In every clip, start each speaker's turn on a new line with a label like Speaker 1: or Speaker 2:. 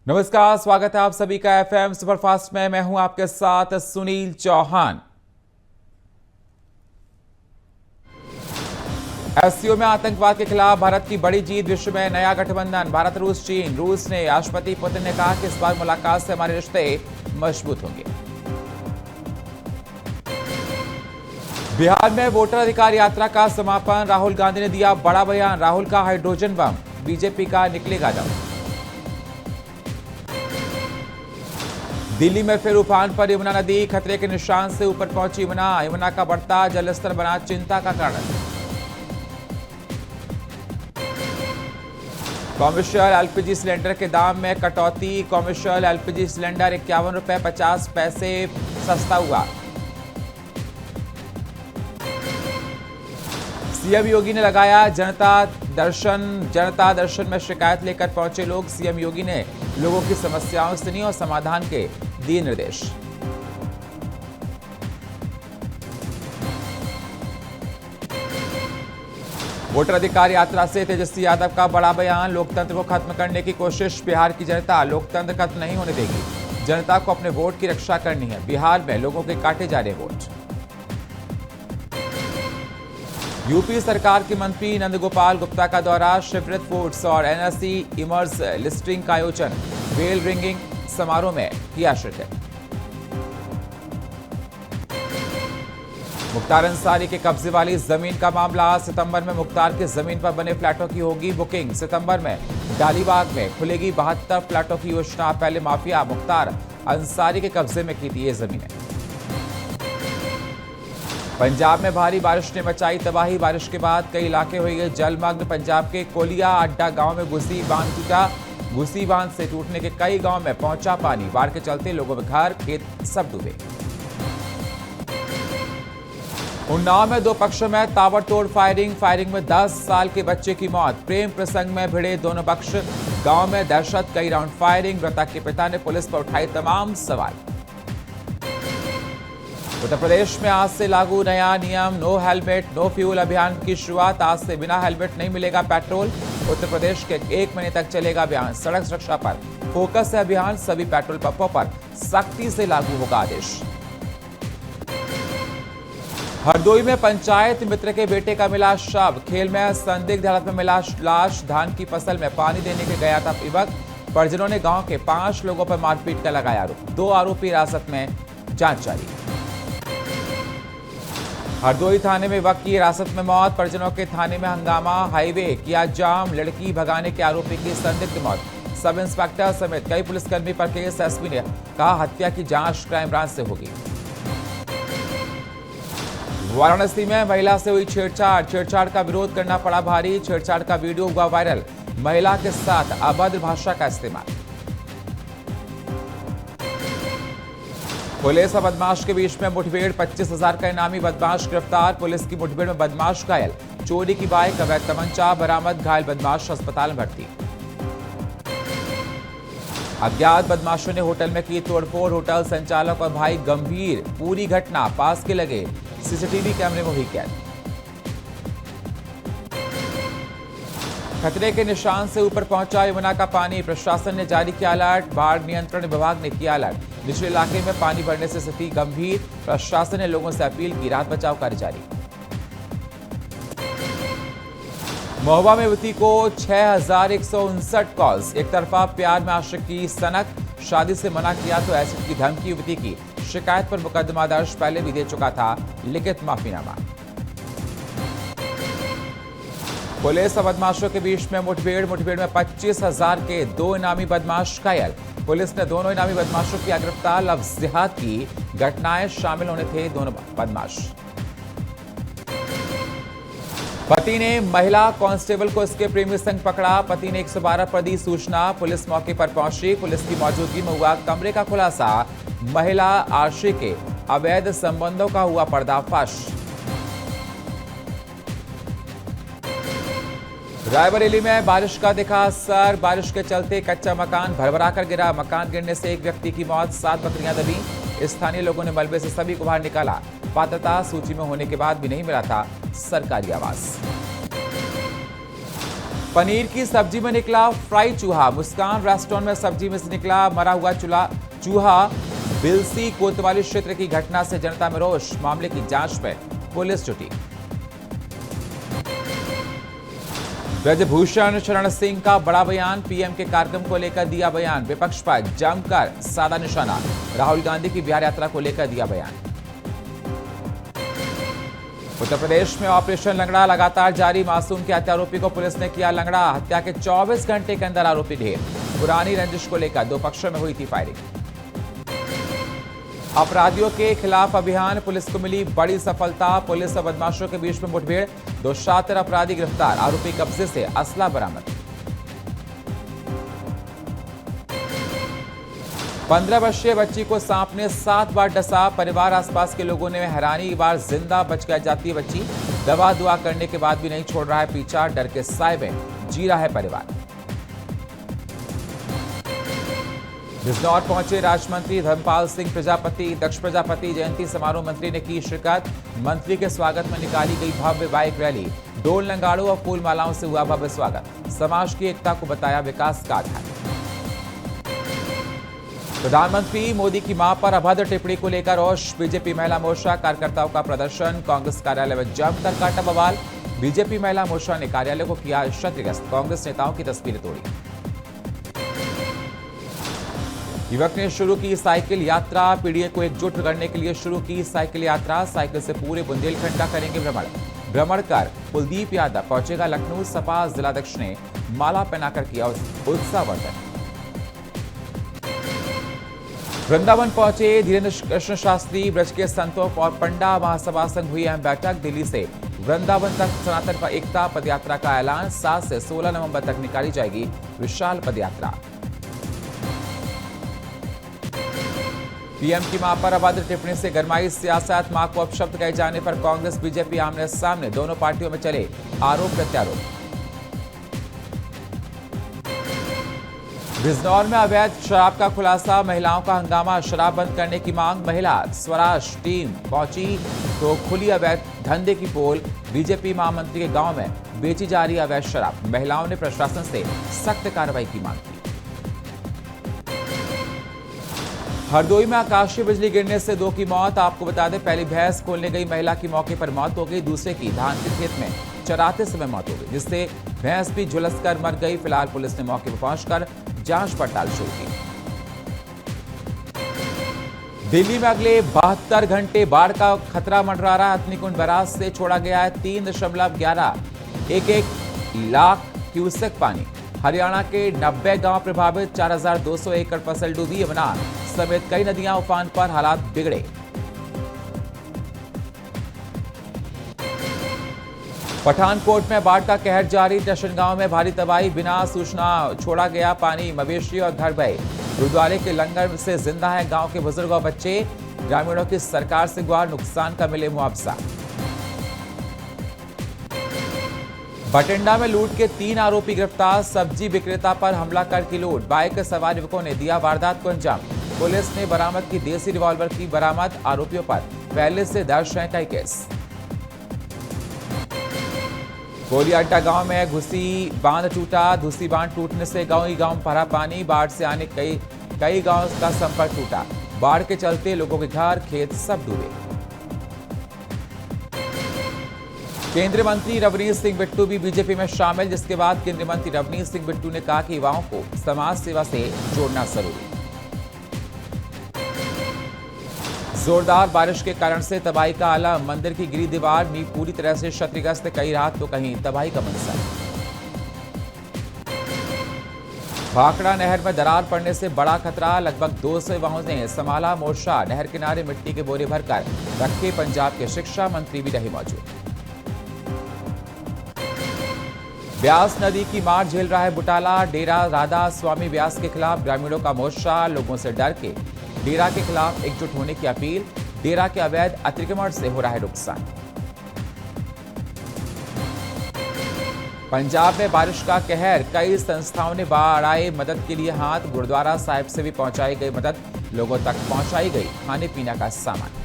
Speaker 1: नमस्कार, स्वागत है आप सभी का एफएम सुपरफास्ट में। मैं हूं आपके साथ सुनील चौहान। एससीओ में आतंकवाद के खिलाफ भारत की बड़ी जीत, विश्व में नया गठबंधन भारत रूस चीन। रूस ने राष्ट्रपति पुतिन ने कहा कि इस बार मुलाकात से हमारे रिश्ते मजबूत होंगे। बिहार में वोटर अधिकार यात्रा का समापन, राहुल गांधी ने दिया बड़ा बयान। राहुल का हाइड्रोजन बम, बीजेपी का निकलेगा दम। दिल्ली में फिर उफान पर यमुना नदी, खतरे के निशान से ऊपर पहुंची यमुना का बढ़ता जलस्तर बना चिंता का कारण। कॉमर्शियल एलपीजी सिलेंडर के दाम में कटौती, कॉमर्शियल एलपीजी सिलेंडर 51 रुपए 50 पैसे सस्ता हुआ। सीएम योगी ने लगाया जनता दर्शन में शिकायत लेकर पहुंचे लोग। सीएम योगी ने लोगों की समस्याओं सुनी और समाधान के दिए निर्देश। वोटर अधिकार यात्रा से तेजस्वी यादव का बड़ा बयान, लोकतंत्र को खत्म करने की कोशिश बिहार की जनता लोकतंत्र खत्म नहीं होने देगी। जनता को अपने वोट की रक्षा करनी है। बिहार में लोगों के काटे जा रहे वोट। यूपी सरकार के मंत्री नंदगोपाल गुप्ता का दौरा, शिवरत फूड्स और एनएसई इमर्स लिस्टिंग का आयोजन, बेल रिंगिंग समारोह में किया शिरकत। मुख्तार अंसारी के कब्जे वाली जमीन का मामला, सितंबर में मुख्तार की जमीन पर बने फ्लैटों की होगी बुकिंग। सितंबर में डालीबाग में खुलेगी 72 फ्लैटों की योजना। पहले माफिया मुख्तार अंसारी के कब्जे में की थी ये जमीनें। पंजाब में भारी बारिश ने मचाई तबाही, बारिश के बाद कई इलाके हुए जलमग्न। पंजाब के कोलिया अड्डा गांव में घुसी बांध टूटा। घुसी बांध से टूटने के कई गांव में पहुंचा पानी। बाढ़ के चलते लोगों के घर खेत सब डूबे। उन्नाव में दो पक्षों में ताबड़तोड़ फायरिंग में 10 साल के बच्चे की मौत। प्रेम प्रसंग में भिड़े दोनों पक्ष, गांव में दहशत, कई राउंड फायरिंग। मृतक के पिता ने पुलिस पर उठाए तमाम सवाल। उत्तर प्रदेश में आज से लागू नया नियम, नो हेलमेट नो फ्यूल अभियान की शुरुआत। आज से बिना हेलमेट नहीं मिलेगा पेट्रोल। उत्तर प्रदेश के 1 महीने तक चलेगा अभियान। सड़क सुरक्षा पर फोकस है अभियान। सभी पेट्रोल पंपों पर सख्ती से लागू होगा आदेश। हरदोई में पंचायत मित्र के बेटे का मिला शव। खेल में संदिग्ध हालत में मिला लाश। धान की फसल में पानी देने के गया था युवक। परिजनों ने गांव के 5 लोगों पर मारपीट का लगाया आरोप। 2 आरोपी हिरासत में, जांच जारी। हरदोई थाने में युवक की हिरासत में मौत। परिजनों के थाने में हंगामा, हाईवे किया जाम। लड़की भगाने के आरोपी की संदिग्ध मौत। सब इंस्पेक्टर समेत कई पुलिसकर्मी पर केस। एसपी ने कहा हत्या की जांच क्राइम ब्रांच से होगी। वाराणसी में महिला से हुई छेड़छाड़ का विरोध करना पड़ा भारी। छेड़छाड़ का वीडियो हुआ वायरल। महिला के साथ अभद्र भाषा का इस्तेमाल। पुलिस और बदमाश के बीच में मुठभेड़, 25,000 का इनामी बदमाश गिरफ्तार। पुलिस की मुठभेड़ में बदमाश घायल। चोरी की बाइक, अवैध तमंचा बरामद। घायल बदमाश अस्पताल में भर्ती। अज्ञात बदमाशों ने होटल में की तोड़फोड़। होटल संचालक और भाई गंभीर। पूरी घटना पास के लगे सीसीटीवी कैमरे में हुई कैद। खतरे के निशान से ऊपर पहुंचा यमुना का पानी। प्रशासन ने जारी किया अलर्ट। बाढ़ नियंत्रण विभाग ने किया अलर्ट। निचले इलाके में पानी बढ़ने से स्थिति गंभीर। प्रशासन ने लोगों से अपील की, राहत बचाव कार्य जारी। महुआ में युवती को 6159 कॉल्स। एक तरफा प्यार में आशिक की सनक, शादी से मना किया तो एसिड की धमकी। युवती की शिकायत पर मुकदमा दर्ज पहले भी दे चुका था लिखित माफीनामा। पुलिस और बदमाशों के बीच में मुठभेड़ में 25,000 के 2 इनामी बदमाश घायल। पुलिस ने दोनों इनामी बदमाशों की गिरफ्तार। लफ्ज जिहाद की घटनाएं शामिल होने थे दोनों बदमाश। पति ने महिला कांस्टेबल को इसके प्रेमी संग पकड़ा। पति ने 112 पर दी सूचना। पुलिस मौके पर पहुंची। पुलिस की मौजूदगी में हुआ कमरे का खुलासा। महिला आशिक के अवैध संबंधों का हुआ पर्दाफाश। रायबरेली में बारिश का दिखा असर। बारिश के चलते कच्चा मकान भरभरा कर गिरा। मकान गिरने से एक व्यक्ति की मौत, 7 बकरियां दबी। स्थानीय लोगों ने मलबे से सभी को बाहर निकाला। पात्रता सूची में होने के बाद भी नहीं मिला था सरकारी आवास। पनीर की सब्जी में निकला फ्राई चूहा। मुस्कान रेस्टोरेंट में सब्जी में से निकला मरा हुआ चूहा। बिलसी कोतवाली क्षेत्र की घटना से जनता में रोष। मामले की जांच में पुलिस जुटी। ब्रजभूषण शरण सिंह का बड़ा बयान। पीएम के कार्यक्रम को लेकर दिया बयान। विपक्ष पर जमकर साधा निशाना। राहुल गांधी की बिहार यात्रा को लेकर दिया बयान। उत्तर प्रदेश में ऑपरेशन लंगड़ा लगातार जारी। मासूम के हत्या आरोपी को पुलिस ने किया लंगड़ा। हत्या के 24 घंटे के अंदर आरोपी ढेर। पुरानी रंजिश को लेकर दो पक्षों में हुई थी फायरिंग। अपराधियों के खिलाफ अभियान। पुलिस को मिली बड़ी सफलता। पुलिस और बदमाशों के बीच में मुठभेड़। 2 शातिर अपराधी गिरफ्तार। आरोपी कब्जे से असला बरामद। 15 वर्षीय बच्ची को सांप ने 7 बार डसा। परिवार आसपास के लोगों ने हैरानी। एक बार जिंदा बच कर जाती है बच्ची। दवा दुआ करने के बाद भी नहीं छोड़ रहा है पीछा। डर के साए में जी रहा है परिवार। बिजनौर पहुंचे राज्यमंत्री धर्मपाल सिंह प्रजापति। दक्ष प्रजापति जयंती समारोह मंत्री ने की शिरकत। मंत्री के स्वागत में निकाली गई भव्य बाइक रैली। ढोल नगाड़ों और फूल मालाओं से हुआ भव्य स्वागत। समाज की एकता को बताया विकास का आधार। प्रधानमंत्री मोदी की मां पर अभद्र टिप्पणी को लेकर रोष। बीजेपी महिला मोर्चा कार्यकर्ताओं का प्रदर्शन। कांग्रेस कार्यालय में जमकर काटा बवाल। बीजेपी महिला मोर्चा ने कार्यालय को किया क्षतिग्रस्त। कांग्रेस नेताओं की तस्वीरें तोड़ी। युवक ने शुरू की साइकिल यात्रा। पीढ़ी को एकजुट करने के लिए शुरू की साइकिल यात्रा। साइकिल से पूरे बुंदेलखंड का करेंगे भ्रमण। भ्रमण कर कुलदीप यादव पहुंचेगा लखनऊ। सपा जिलाध्यक्ष ने माला पहनाकर किया उत्साहवर्धन। वृंदावन पहुंचे धीरेन्द्र कृष्ण शास्त्री। ब्रज के संतों और पंडा महासभा संघ हुई अहम बैठक। दिल्ली से वृंदावन तक सनातन पर एकता पदयात्रा का ऐलान। 7 से 16 नवंबर तक निकाली जाएगी विशाल पदयात्रा। पीएम की मां पर अभद्र टिप्पणी से गरमाई सियासत। मां को अपशब्द कहे जाने पर कांग्रेस बीजेपी आमने सामने। दोनों पार्टियों में चले आरोप प्रत्यारोप। बिजनौर में अवैध शराब का खुलासा। महिलाओं का हंगामा। शराब बंद करने की मांग। महिला स्वराज टीम पहुंची तो खुली अवैध धंधे की पोल। बीजेपी महामंत्री के गांव में बेची जा रही अवैध शराब। महिलाओं ने प्रशासन से सख्त कार्रवाई की मांग की। हरदोई में आकाशीय बिजली गिरने से 2 की मौत। आपको बता दें पहली भैंस खोलने गई महिला की मौके पर मौत हो गई। दूसरे की धान के खेत में चराते समय मौत हो गई, जिससे भैंस भी झुलसकर मर गई। फिलहाल पुलिस ने मौके पर पहुंचकर जांच पड़ताल शुरू की। दिल्ली में अगले 72 घंटे बाढ़ का खतरा मंडरा रहा है। हथनीकुंड बैराज से छोड़ा गया है 3.11 लाख क्यूसेक पानी। हरियाणा के 90 गांव प्रभावित। 4200 एकड़ फसल डूबी। यमुना समेत कई नदियां उफान पर। हालात बिगड़े। पठानकोट में बाढ़ का कहर जारी। टशन गांव में भारी तबाही। बिना सूचना छोड़ा गया पानी। मवेशी और घर बहे। गुरुद्वारे के लंगर से जिंदा है गांव के बुजुर्ग और बच्चे। ग्रामीणों की सरकार से गुहार नुकसान का मिले मुआवजा। बठिंडा में लूट के 3 आरोपी गिरफ्तार। सब्जी विक्रेता पर हमला करके लूट। बाइक सवार युवकों ने दिया वारदात को अंजाम। पुलिस ने बरामद की देसी रिवॉल्वर की बरामद। आरोपियों पर पहले से दर्ज है कई केस। गोलियाड्डा गांव में घुसी बांध टूटा। घुसी बांध टूटने से गांव ही गांव भरा पानी। बाढ़ से आने कई गांव का संपर्क टूटा। बाढ़ के चलते लोगों के घर खेत सब डूबे। केंद्रीय मंत्री रवनीत सिंह बिट्टू भी बीजेपी में शामिल, जिसके बाद केंद्रीय मंत्री रवनीत सिंह बिट्टू ने कहा कि युवाओं को समाज सेवा से जोड़ना जरूरी। जोरदार बारिश के कारण से तबाही का आलम। मंदिर की गिरी दीवार भी पूरी तरह से क्षतिग्रस्त। कहीं राहत तो कहीं तबाही का मंजर। भाखड़ा नहर में दरार पड़ने से बड़ा खतरा। लगभग 200 युवाओं ने संभाला मोर्चा। नहर किनारे मिट्टी के बोरे भरकर रखे। पंजाब के शिक्षा मंत्री भी रहे मौजूद। ब्यास नदी की मार झेल रहा है बुटाला। डेरा राधा स्वामी व्यास के खिलाफ ग्रामीणों का मोर्चा। लोगों से डर के डेरा के खिलाफ एकजुट होने की अपील। डेरा के अवैध अतिक्रमण से हो रहा है नुकसान। पंजाब में बारिश का कहर। कई संस्थाओं ने बढ़ाए मदद के लिए हाथ। गुरुद्वारा साहिब से भी पहुंचाई गई मदद। लोगों तक पहुंचाई गई खाने पीने का सामान।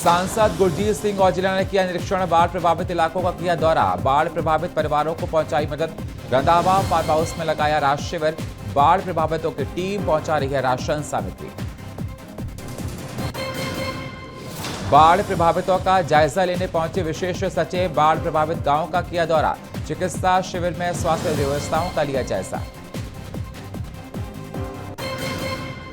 Speaker 1: सांसद गुरजीत सिंह औजला ने किया निरीक्षण, बाढ़ प्रभावित इलाकों का किया दौरा, बाढ़ प्रभावित परिवारों को पहुंचाई मदद। रंधावा फार्म हाउस में लगाया राहत शिविर, बाढ़ प्रभावितों की टीम पहुंचा रही है राशन सामग्री। बाढ़ प्रभावितों का जायजा लेने पहुंचे विशेष सचिव, बाढ़ प्रभावित गांवों का किया दौरा, चिकित्सा शिविर में स्वास्थ्य व्यवस्थाओं का लिया जायजा।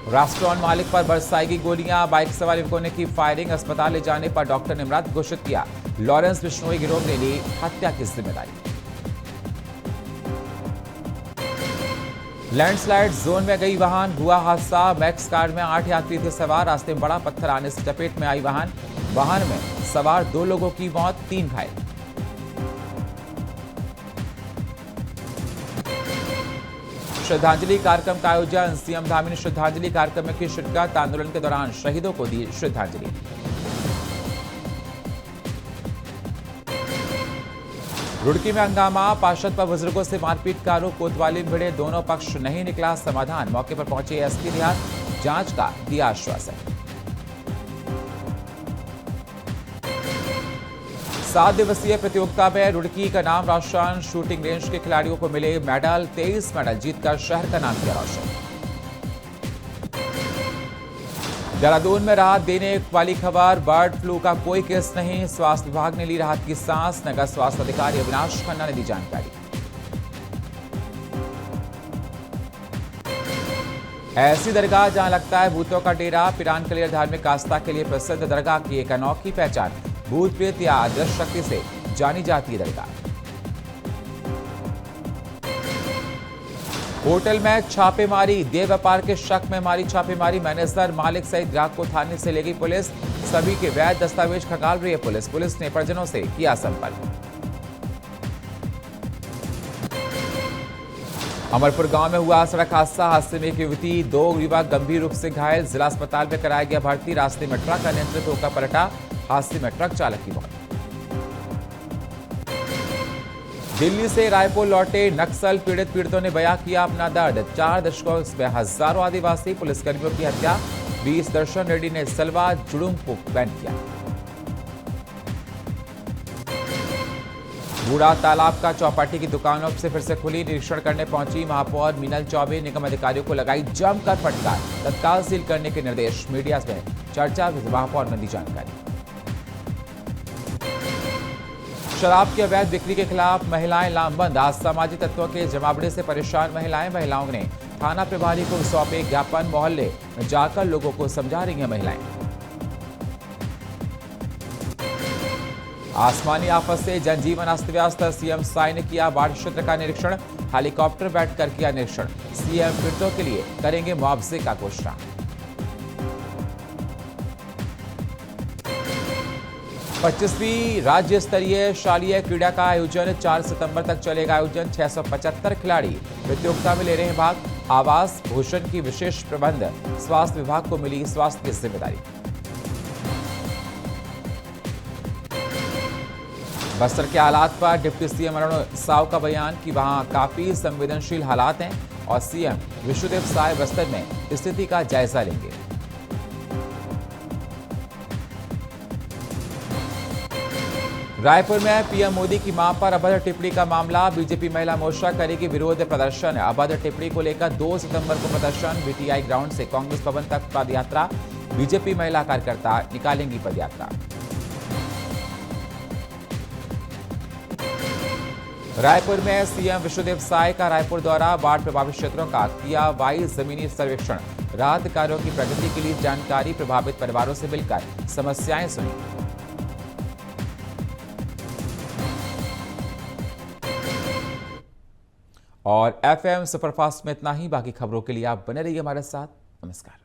Speaker 1: रेस्टोरेंट मालिक पर बरसाएगी गोलियां, बाइक सवार युवकों ने की फायरिंग, अस्पताल ले जाने पर डॉक्टर ने मृत घोषित किया। लॉरेंस बिश्नोई गिरोह ने ली हत्या की जिम्मेदारी। लैंडस्लाइड जोन में गई वाहन, हुआ हादसा, मैक्स कार में 8 यात्री थे सवार, रास्ते में बड़ा पत्थर आने से चपेट में आई वाहन में सवार 2 लोगों की मौत, 3 घायल। श्रद्धांजलि कार्यक्रम का आयोजन, सीएम धामी ने श्रद्धांजलि कार्यक्रम में की शिरकत, आंदोलन के दौरान शहीदों को दी श्रद्धांजलि। रुड़की में हंगामा, पार्षद पर बुजुर्गों से मारपीट का आरोप, कोतवाली में भिड़े दोनों पक्ष, नहीं निकला समाधान, मौके पर पहुंचे एसपी देहात, जांच का दिया आश्वासन। 7 दिवसीय प्रतियोगिता में रुड़की का नाम रोशन, शूटिंग रेंज के खिलाड़ियों को मिले मेडल, 23 मेडल जीतकर शहर का नाम किया रोशन। देहरादून में राहत देने वाली खबर, बर्ड फ्लू का कोई केस नहीं, स्वास्थ्य विभाग ने ली राहत की सांस, नगर स्वास्थ्य अधिकारी अविनाश खन्ना ने दी जानकारी। ऐसी दरगाह जहां लगता है भूतों का डेरा, पिरान कलियर धार्मिक आस्था के लिए प्रसिद्ध दरगाह की एक अनोखी पहचान, भूत प्रेत या अदृश्य शक्ति से जानी जाती है दरगाह। होटल में छापेमारी, देह व्यापार के शक में मारी छापेमारी, मैनेजर मालिक सहित ग्राहक को थाने से ले गई पुलिस, सभी के वैध दस्तावेज खंगाल रही है पुलिस। पुलिस ने परिजनों से किया संपर्क। अमरपुर गांव में हुआ सड़क हादसा, हादसे में एक युवती, 2 युवक गंभीर रूप से घायल, जिला अस्पताल में कराया गया भर्ती, रास्ते में ट्रक अनियंत्रित होकर पलटा, हादसे में ट्रक चालक की मौत। दिल्ली से रायपुर लौटे नक्सल पीड़ितों ने बयां किया अपना दर्द, 4 दशकों में हजारों आदिवासी पुलिसकर्मियों की हत्या, 20 दर्शन रेड्डी ने सलवा जुड़ूम को बैन किया। बूढ़ा तालाब का चौपाटी की दुकानों से फिर से खुली, निरीक्षण करने पहुंची महापौर मीनल चौबे, निगम अधिकारियों को लगाई जमकर फटकार, तत्काल सील करने के निर्देश, मीडिया में चर्चा, महापौर ने दी जानकारी। शराब की अवैध बिक्री के खिलाफ महिलाएं लामबंद, आज सामाजिक तत्वों के जमावड़े से परेशान महिलाओं ने थाना प्रभारी को सौंपे ज्ञापन, मोहल्ले में जाकर लोगों को समझा रही हैं महिलाएं। आसमानी आफत से जनजीवन अस्त व्यस्त, सीएम साई ने किया बाढ़ क्षेत्र का निरीक्षण, हेलीकॉप्टर बैठकर किया निरीक्षण, सीएम पीड़ितों के लिए करेंगे मुआवजे का घोषणा। 25वीं राज्य स्तरीय शालेय क्रीड़ा का आयोजन, 4 सितंबर तक चलेगा आयोजन, 675 खिलाड़ी प्रतियोगिता में ले रहे हैं भाग, आवास भूषण की विशेष प्रबंध, स्वास्थ्य विभाग को मिली स्वास्थ्य की जिम्मेदारी। बस्तर के हालात पर डिप्टी सीएम अरुण साव का बयान कि वहां काफी संवेदनशील हालात हैं और सीएम विश्वदेव साय बस्तर में स्थिति का जायजा लेंगे। रायपुर में पीएम मोदी की मां पर अभद्र टिप्पणी का मामला, बीजेपी महिला मोर्चा करेगी विरोध प्रदर्शन, अभद्र टिप्पणी को लेकर 2 सितंबर को प्रदर्शन, बीटीआई ग्राउंड से कांग्रेस भवन तक पदयात्रा, बीजेपी महिला कार्यकर्ता निकालेंगी पदयात्रा। रायपुर में सीएम विश्वदेव साय का रायपुर दौरा, बाढ़ प्रभावित क्षेत्रों का किया वाइज जमीनी सर्वेक्षण, राहत कार्यों की प्रगति के लिए जानकारी, प्रभावित परिवारों से मिलकर समस्याएं सुनी। और एफएम सुपरफास्ट में इतना ही, बाकी खबरों के लिए आप बने रहिए हमारे साथ। नमस्कार।